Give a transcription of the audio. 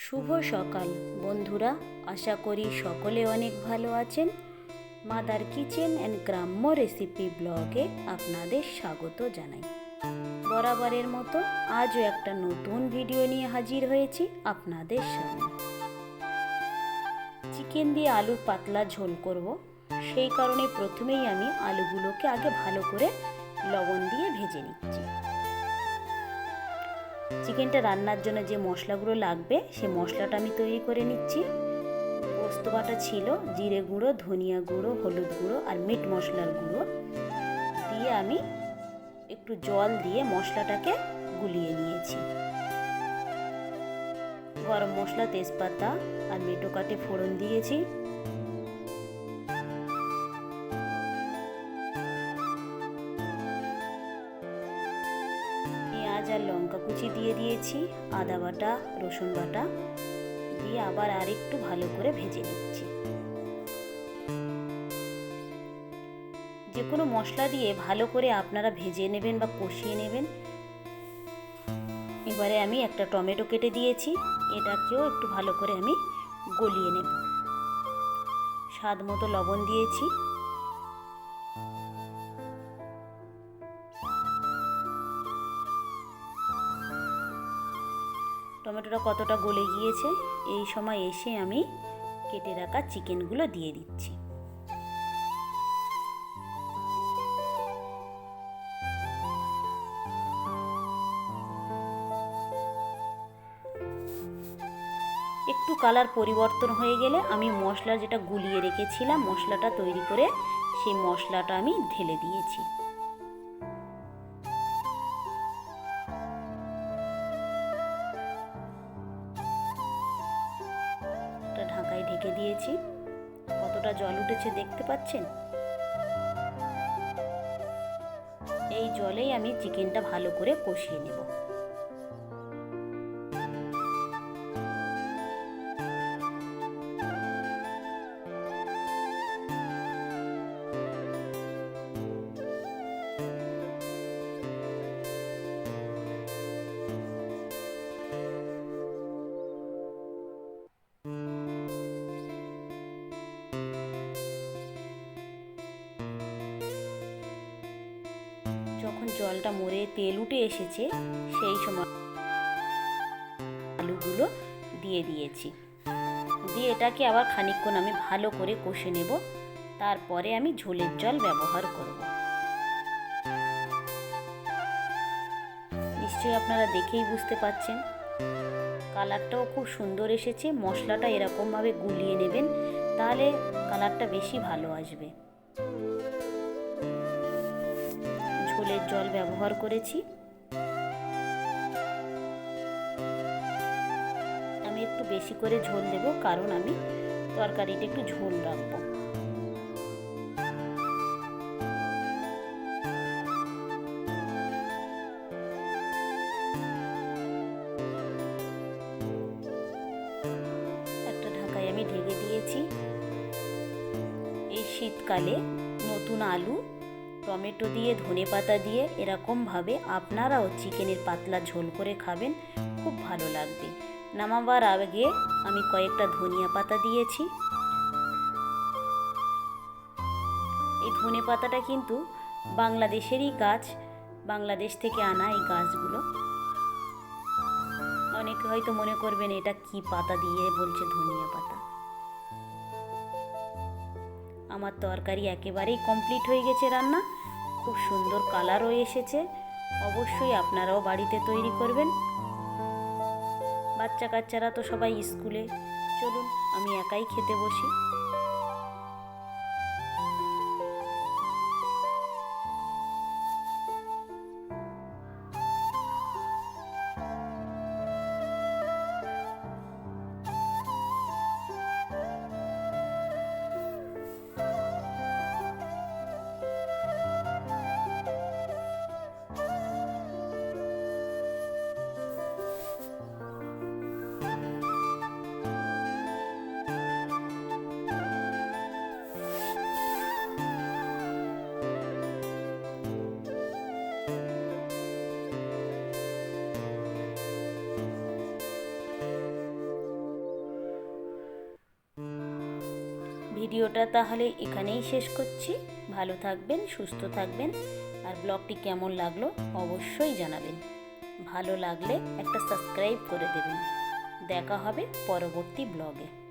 শুভ সকাল বন্ধুরা, আশা করি সকলে অনেক ভালো আছেন। মাদার কিচেন অ্যান্ড গ্রাম্য রেসিপি ব্লগে আপনাদের স্বাগত জানাই। বরাবরের মতো আজও একটা নতুন ভিডিও নিয়ে হাজির হয়েছি আপনাদের সামনে। চিকেন দিয়ে আলুর পাতলা ঝোল করব, সেই কারণে প্রথমেই আমি আলুগুলোকে আগে ভালো করে লবণ দিয়ে ভেজে নিচ্ছি। চিকেনটা রান্নার জন্য যে মশলাগুলো লাগবে সে মশলাটা আমি তৈরি করে নিচ্ছি। পোস্ত বাটা ছিল, জিরে গুঁড়ো, ধনিয়া গুঁড়ো, হলুদ গুঁড়ো আর মিট মশলার গুঁড়ো দিয়ে আমি একটু জল দিয়ে মশলাটাকে গুলিয়ে নিয়েছি। গরম মশলা, তেজপাতা আর মেটো কাটে ফোড়ন দিয়েছি। পেঁয়াজ আর লঙ্কা কুচি দিয়ে দিয়েছি, আদা বাটা, রসুন বাটা দিয়ে আবার আরেকটু ভালো করে ভেজে নিচ্ছি। যে কোনো মশলা দিয়ে ভালো করে আপনারা ভেজে নেবেন বা কষিয়ে নেবেন। এবারে আমি একটা টমেটো কেটে দিয়েছি, এটাকেও একটু ভালো করে আমি গলিয়ে নেব। স্বাদ মতো লবণ দিয়েছি। টমেটোটা কতটা গলে গিয়েছে, এই সময় এসে আমি কেটে রাখা চিকেনগুলো দিয়ে দিচ্ছি। একটু কালার পরিবর্তন হয়ে গেলে আমি মশলা যেটা গুলিয়ে রেখেছিলাম, মশলাটা তৈরি করে সেই মশলাটা আমি ঢেলে দিয়েছি। ঢাকায় ঢেকে দিয়েছি। কতটা জল উঠেছে দেখতে পাচ্ছেন। এই জলেই আমি চিকেনটা ভালো করে কষিয়ে নেব। যখন জলটা মরে তেল উঠে এসেছে, সেই সময় আলুগুলো দিয়ে দিয়েছি। দিয়ে এটাকে আবার খানিকক্ষণ আমি ভালো করে কষে নেব। তারপরে আমি ঝোলের জল ব্যবহার করব। নিশ্চয়ই আপনারা দেখেই বুঝতে পাচ্ছেন, কালারটাও খুব সুন্দর এসেছে। মশলাটা এরকমভাবে গুলিয়ে নেবেন, তাহলে কালারটা বেশি ভালো আসবে। ঝোলের জল ব্যবহার করেছি। আমি একটু বেশি করে ঝোল দেব, কারণ আমি তরকারিটা একটু ঝোল রাখবো। একটা ঢাকায় আমি ঢেকে দিয়েছি। এই শীতকালে নতুন আলু, টমেটো দিয়ে, ধনেপাতা দিয়ে এরকমভাবে আপনারাও চিকেনের পাতলা ঝোল করে খাবেন, খুব ভালো লাগবে। নামাবার আগে আমি কয়েকটা ধনিয়া পাতা দিয়েছি। এই ধনেপাতাটা কিন্তু বাংলাদেশেরই গাছ, বাংলাদেশ থেকে আনা এই গাছগুলো। অনেকে হয়তো মনে করবেন এটা কি পাতা দিয়ে বলছে ধনিয়া পাতা। আমার তরকারি একেবারেই কমপ্লিট হয়ে গেছে রান্না, খুব সুন্দর কালারও এসেছে। অবশ্যই আপনারাও বাড়িতে তৈরি করবেন। বাচ্চা কাচ্চারা তো সবাই স্কুলে, চলুন আমি একাই খেতে বসি। ভিডিওটা তাহলে এখানেই শেষ করছি। ভালো থাকবেন, সুস্থ থাকবেন, আর ব্লগটি কেমন লাগলো অবশ্যই জানাবেন। ভালো লাগলে একটা সাবস্ক্রাইব করে দেবেন। দেখা হবে পরবর্তী ব্লগে।